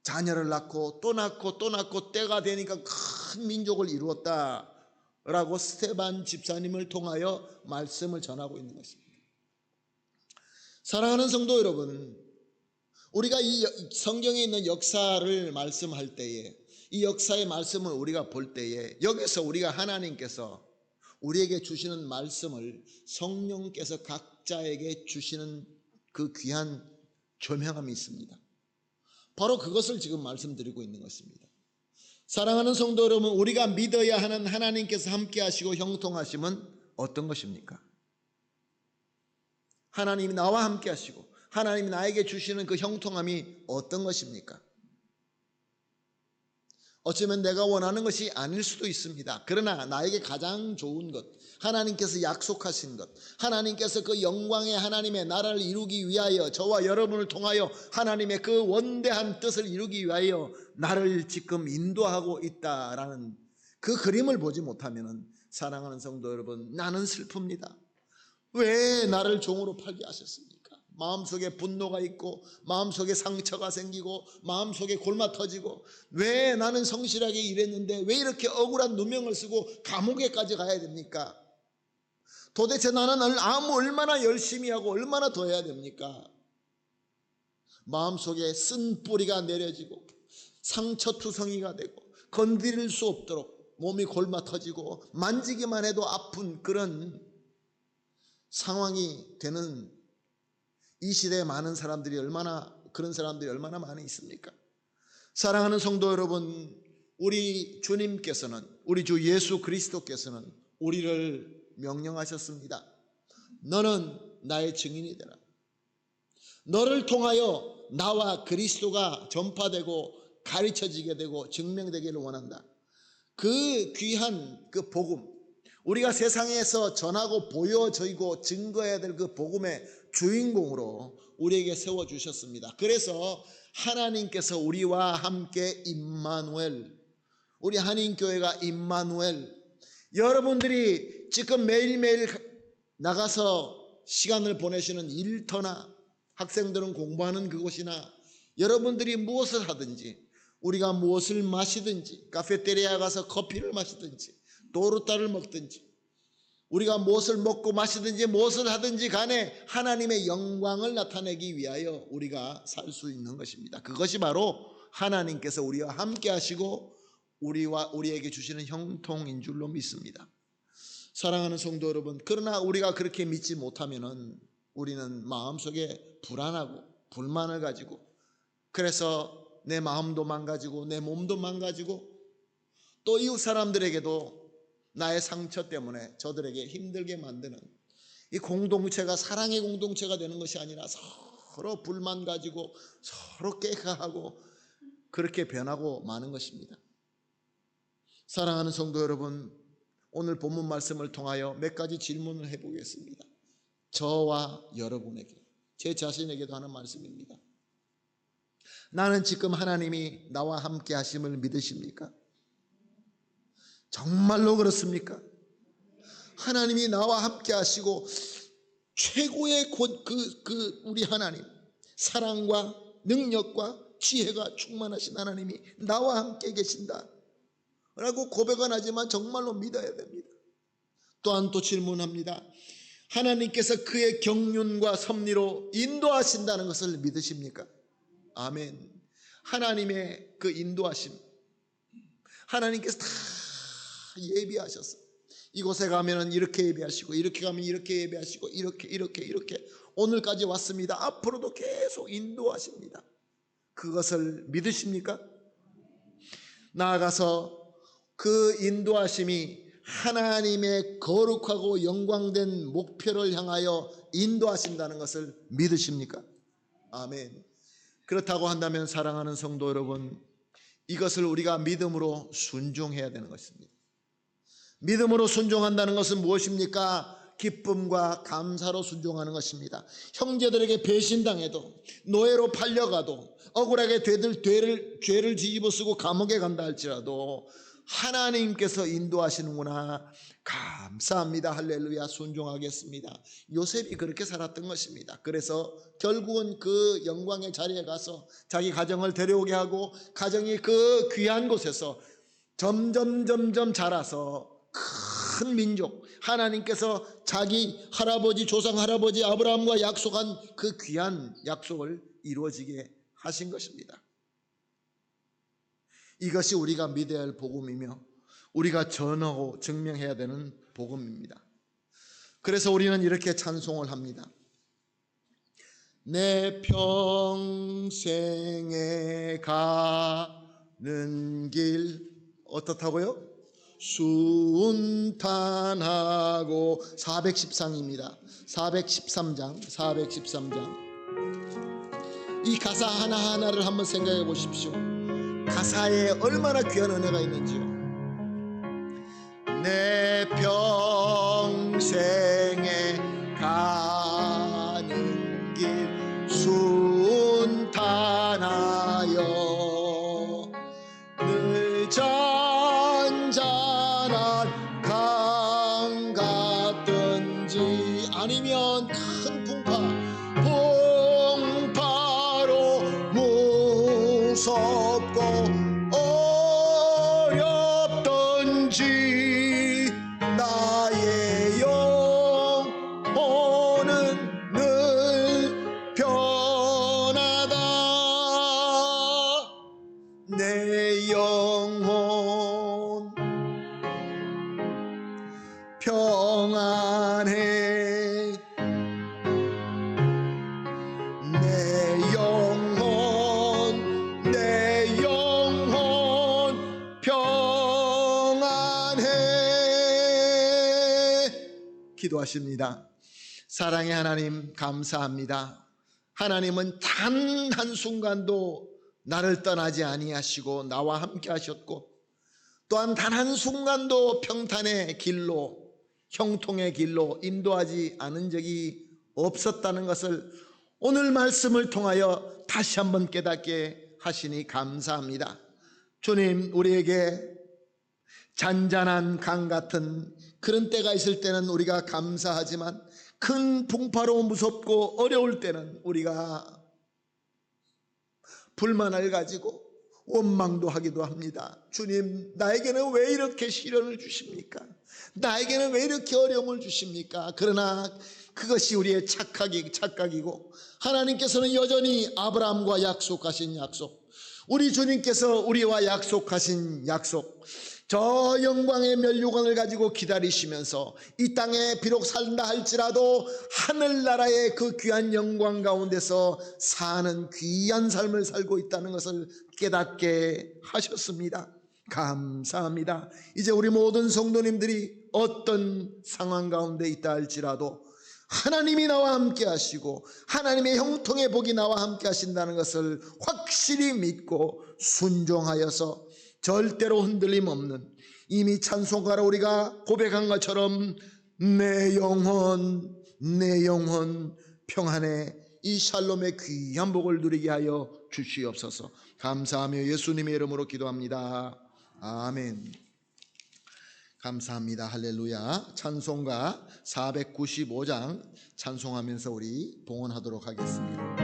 자녀를 낳고 또 낳고 또 낳고 때가 되니까 큰 민족을 이루었다라고 스테반 집사님을 통하여 말씀을 전하고 있는 것입니다. 사랑하는 성도 여러분, 우리가 이 성경에 있는 역사를 말씀할 때에, 이 역사의 말씀을 우리가 볼 때에, 여기서 우리가 하나님께서 우리에게 주시는 말씀을 성령께서 각자에게 주시는 그 귀한 조명함이 있습니다. 바로 그것을 지금 말씀드리고 있는 것입니다. 사랑하는 성도 여러분, 우리가 믿어야 하는 하나님께서 함께 하시고 형통하심은 어떤 것입니까? 하나님이 나와 함께 하시고 하나님이 나에게 주시는 그 형통함이 어떤 것입니까? 어쩌면 내가 원하는 것이 아닐 수도 있습니다. 그러나 나에게 가장 좋은 것, 하나님께서 약속하신 것, 하나님께서 그 영광의 하나님의 나라를 이루기 위하여 저와 여러분을 통하여 하나님의 그 원대한 뜻을 이루기 위하여 나를 지금 인도하고 있다라는 그 그림을 보지 못하면, 사랑하는 성도 여러분, 나는 슬픕니다. 왜 나를 종으로 팔게 하셨습니까? 마음속에 분노가 있고 마음속에 상처가 생기고 마음속에 골마 터지고, 왜 나는 성실하게 일했는데 왜 이렇게 억울한 누명을 쓰고 감옥에까지 가야 됩니까? 도대체 나는 얼마나 열심히 하고 얼마나 더 해야 됩니까? 마음속에 쓴 뿌리가 내려지고 상처투성이가 되고 건드릴 수 없도록 몸이 골마 터지고 만지기만 해도 아픈 그런 상황이 되는 이 시대에 많은 사람들이 그런 사람들이 얼마나 많이 있습니까? 사랑하는 성도 여러분, 우리 주님께서는, 우리 주 예수 그리스도께서는 우리를 명령하셨습니다. 너는 나의 증인이 되라. 너를 통하여 나와 그리스도가 전파되고 가르쳐지게 되고 증명되기를 원한다. 그 귀한 그 복음, 우리가 세상에서 전하고 보여지고 증거해야 될 그 복음의 주인공으로 우리에게 세워주셨습니다. 그래서 하나님께서 우리와 함께 임마누엘, 우리 한인교회가 임마누엘, 여러분들이 지금 매일매일 나가서 시간을 보내시는 일터나 학생들은 공부하는 그곳이나 여러분들이 무엇을 하든지, 우리가 무엇을 마시든지, 카페테리아 가서 커피를 마시든지 도르타를 먹든지, 우리가 무엇을 먹고 마시든지 무엇을 하든지 간에 하나님의 영광을 나타내기 위하여 우리가 살 수 있는 것입니다. 그것이 바로 하나님께서 우리와 함께 하시고 우리에게 주시는 형통인 줄로 믿습니다. 사랑하는 성도 여러분, 그러나 우리가 그렇게 믿지 못하면은 우리는 마음속에 불안하고 불만을 가지고, 그래서 내 마음도 망가지고 내 몸도 망가지고 또 이웃 사람들에게도 나의 상처 때문에 저들에게 힘들게 만드는 이 공동체가 사랑의 공동체가 되는 것이 아니라 서로 불만 가지고 서로 깨가하고 그렇게 변하고 마는 것입니다. 사랑하는 성도 여러분, 오늘 본문 말씀을 통하여 몇 가지 질문을 해보겠습니다. 저와 여러분에게, 제 자신에게도 하는 말씀입니다. 나는 지금 하나님이 나와 함께 하심을 믿으십니까? 정말로 그렇습니까? 하나님이 나와 함께 하시고 최고의 우리 하나님, 사랑과 능력과 지혜가 충만하신 하나님이 나와 함께 계신다 라고 고백은 하지만 정말로 믿어야 됩니다. 또한 또 질문합니다. 하나님께서 그의 경륜과 섭리로 인도하신다는 것을 믿으십니까? 아멘. 하나님의 그 인도하심, 하나님께서 다 예비하셨어. 이곳에 가면은 이렇게 예배하시고, 이렇게 가면 이렇게 예배하시고, 이렇게 오늘까지 왔습니다. 앞으로도 계속 인도하십니다. 그것을 믿으십니까? 나아가서 그 인도하심이 하나님의 거룩하고 영광된 목표를 향하여 인도하신다는 것을 믿으십니까? 아멘. 그렇다고 한다면 사랑하는 성도 여러분, 이것을 우리가 믿음으로 순종해야 되는 것입니다. 믿음으로 순종한다는 것은 무엇입니까? 기쁨과 감사로 순종하는 것입니다. 형제들에게 배신당해도, 노예로 팔려가도, 억울하게 죄를 뒤집어 쓰고 감옥에 간다 할지라도 하나님께서 인도하시는구나, 감사합니다, 할렐루야, 순종하겠습니다. 요셉이 그렇게 살았던 것입니다. 그래서 결국은 그 영광의 자리에 가서 자기 가정을 데려오게 하고, 가정이 그 귀한 곳에서 점점 자라서 큰 민족, 하나님께서 자기 조상 할아버지 아브라함과 약속한 그 귀한 약속을 이루어지게 하신 것입니다. 이것이 우리가 믿어야 할 복음이며 우리가 전하고 증명해야 되는 복음입니다. 그래서 우리는 이렇게 찬송을 합니다. 내 평생에 가는 길 어떻다고요? 순탄하고 413입니다. 413장. 이 가사 하나하나를 한번 생각해 보십시오. 가사에 얼마나 귀한 은혜가 있는지요. 내 평생에 가는 길 순탄하여 늘 잔잔한 강 같든지 아니면 큰 풍파로 무섭고 어렵든지 나의 영혼은 늘 변하다. 내 영혼 평안해. 내 영혼 평안해. 기도하십니다. 사랑의 하나님, 감사합니다. 하나님은 단 한순간도 나를 떠나지 아니하시고 나와 함께 하셨고, 또한 단 한순간도 평탄의 길로, 형통의 길로 인도하지 않은 적이 없었다는 것을 오늘 말씀을 통하여 다시 한번 깨닫게 하시니 감사합니다. 주님, 우리에게 잔잔한 강 같은 그런 때가 있을 때는 우리가 감사하지만 큰 풍파로 무섭고 어려울 때는 우리가 불만을 가지고 원망도 하기도 합니다. 주님, 나에게는 왜 이렇게 시련을 주십니까? 나에게는 왜 이렇게 어려움을 주십니까? 그러나 그것이 우리의 착각이고 하나님께서는 여전히 아브라함과 약속하신 약속, 우리 주님께서 우리와 약속하신 약속, 저 영광의 면류관을 가지고 기다리시면서 이 땅에 비록 산다 할지라도 하늘나라의 그 귀한 영광 가운데서 사는 귀한 삶을 살고 있다는 것을 깨닫게 하셨습니다. 감사합니다. 이제 우리 모든 성도님들이 어떤 상황 가운데 있다 할지라도 하나님이 나와 함께 하시고 하나님의 형통의 복이 나와 함께 하신다는 것을 확실히 믿고 순종하여서 절대로 흔들림 없는, 이미 찬송가로 우리가 고백한 것처럼 내 영혼 평안에 이 샬롬의 귀한 복을 누리게 하여 주시옵소서. 감사하며 예수님의 이름으로 기도합니다. 아멘. 감사합니다. 할렐루야. 찬송가 495장 찬송하면서 우리 봉헌하도록 하겠습니다.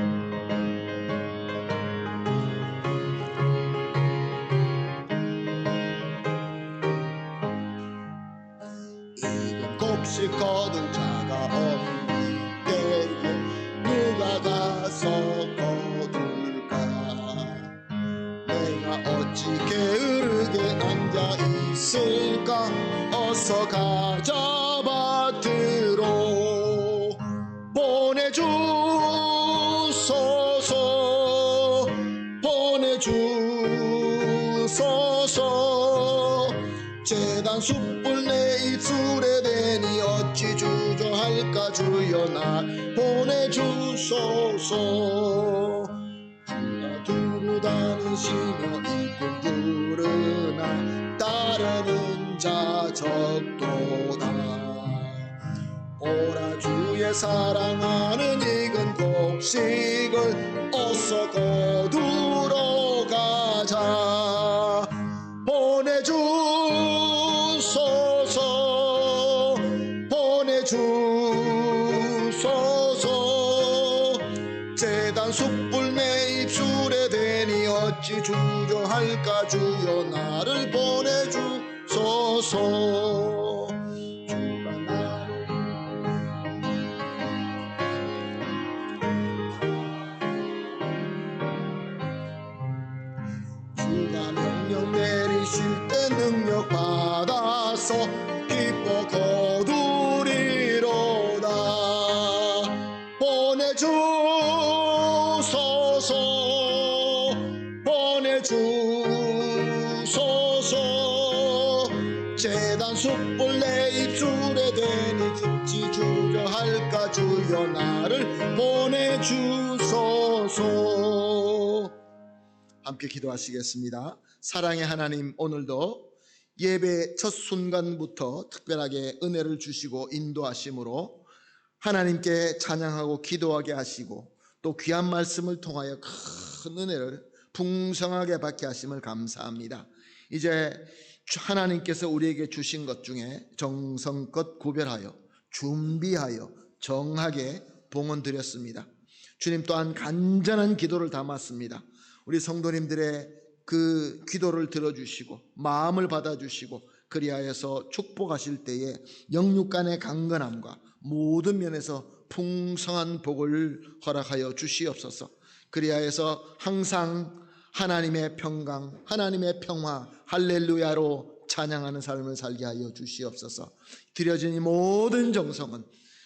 이건 곱실 거둘 자가 없는 때에 누가 가서 거둘까? 내가 어찌 게으르게 앉아 있을까? 어서 가져받으러 보내주소서, 보내주소서. 제단 숯불 내 입술에 대니 어찌 주저할까? 주여 나 보내주소서. 주가 두루 다니시며 일꾼 부르나 따르는 자 적도다. 오라 주의 사랑하는 익은 곡식을 어서 거두러 가자. 보내주소서, 보내주소서. 제단 숯불 내 입술에 대니 어찌 주저할까? 주여 나를 보내주소서. 주가 나를 주가 명령 내리실 때 능력 받아서 기뻐 거두리로다. 보내주소서, 보내주소서. 제단 숯불 내 입술에 대니 깊지 주저할까? 주여 나를 보내주소서. 함께 기도하시겠습니다. 사랑의 하나님, 오늘도 예배 첫 순간부터 특별하게 은혜를 주시고 인도하심으로 하나님께 찬양하고 기도하게 하시고 또 귀한 말씀을 통하여 큰 은혜를 풍성하게 받게 하심을 감사합니다. 이제 하나님께서 우리에게 주신 것 중에 정성껏 구별하여 준비하여 정하게 봉헌 드렸습니다. 주님 또한 간절한 기도를 담았습니다. 우리 성도님들의 그 기도를 들어주시고 마음을 받아주시고 그리하여서 축복하실 때에 영육간의 강건함과 모든 면에서 풍성한 복을 허락하여 주시옵소서. 그리하여서 항상 하나님의 평강, 하나님의 평화, 할렐루야로 찬양하는 삶을 살게 하여 주시옵소서. 드려진 이 모든 정성은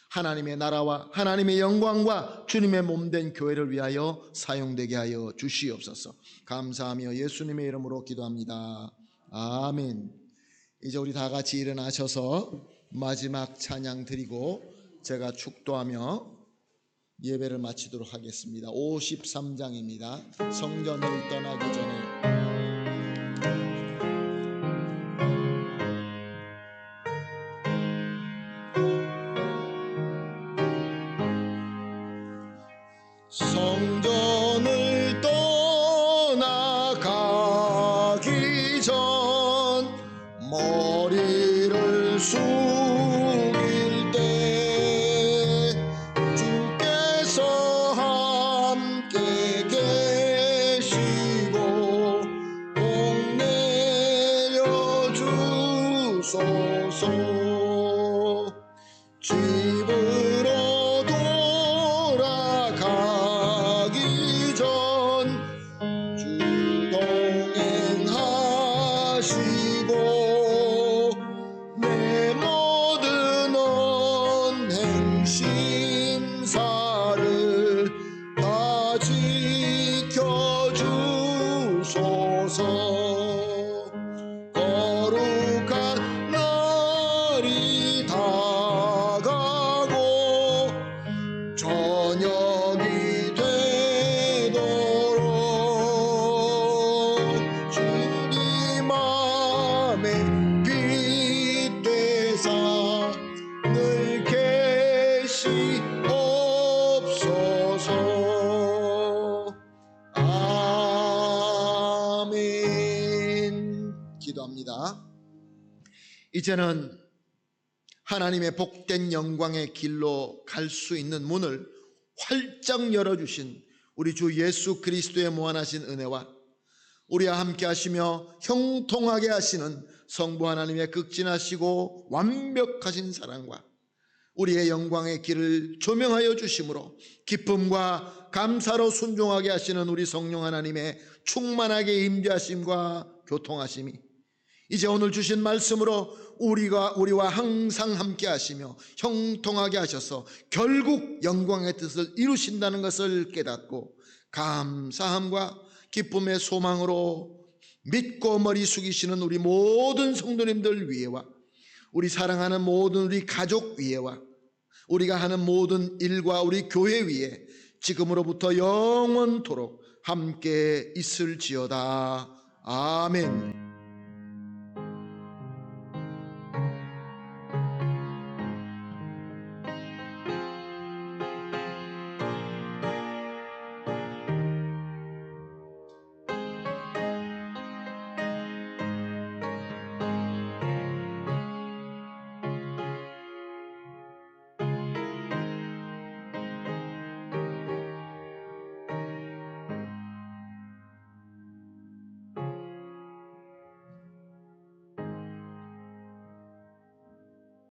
하나님의 나라와 하나님의 영광과 주님의 몸된 교회를 위하여 사용되게 하여 주시옵소서. 감사하며 예수님의 이름으로 기도합니다. 아멘. 이제 우리 다 같이 일어나셔서 마지막 찬양 드리고 제가 축도하며 예배를 마치도록 하겠습니다. 53장입니다. 성전을 떠나기 전에 성전을 떠나가기 전 머리를 숙일 때 주께서 함께 계시고 복 내려 주소서. 집으로 돌아가기 전 주 동행하시고 내 모든 언행 심사를 다 지켜주소서. 거룩한 날이 다가고 주시옵소서. 아멘. 기도합니다. 이제는 하나님의 복된 영광의 길로 갈 수 있는 문을 활짝 열어주신 우리 주 예수 그리스도의 무한하신 은혜와 우리와 함께 하시며 형통하게 하시는 성부 하나님의 극진하시고 완벽하신 사랑과 우리의 영광의 길을 조명하여 주심으로 기쁨과 감사로 순종하게 하시는 우리 성령 하나님의 충만하게 임재하심과 교통하심이 이제 오늘 주신 말씀으로 우리와 항상 함께 하시며 형통하게 하셔서 결국 영광의 뜻을 이루신다는 것을 깨닫고 감사함과 기쁨의 소망으로 믿고 머리 숙이시는 우리 모든 성도님들 위에와 우리 사랑하는 모든 우리 가족 위에와 우리가 하는 모든 일과 우리 교회 위에 지금으로부터 영원토록 함께 있을지어다. 아멘.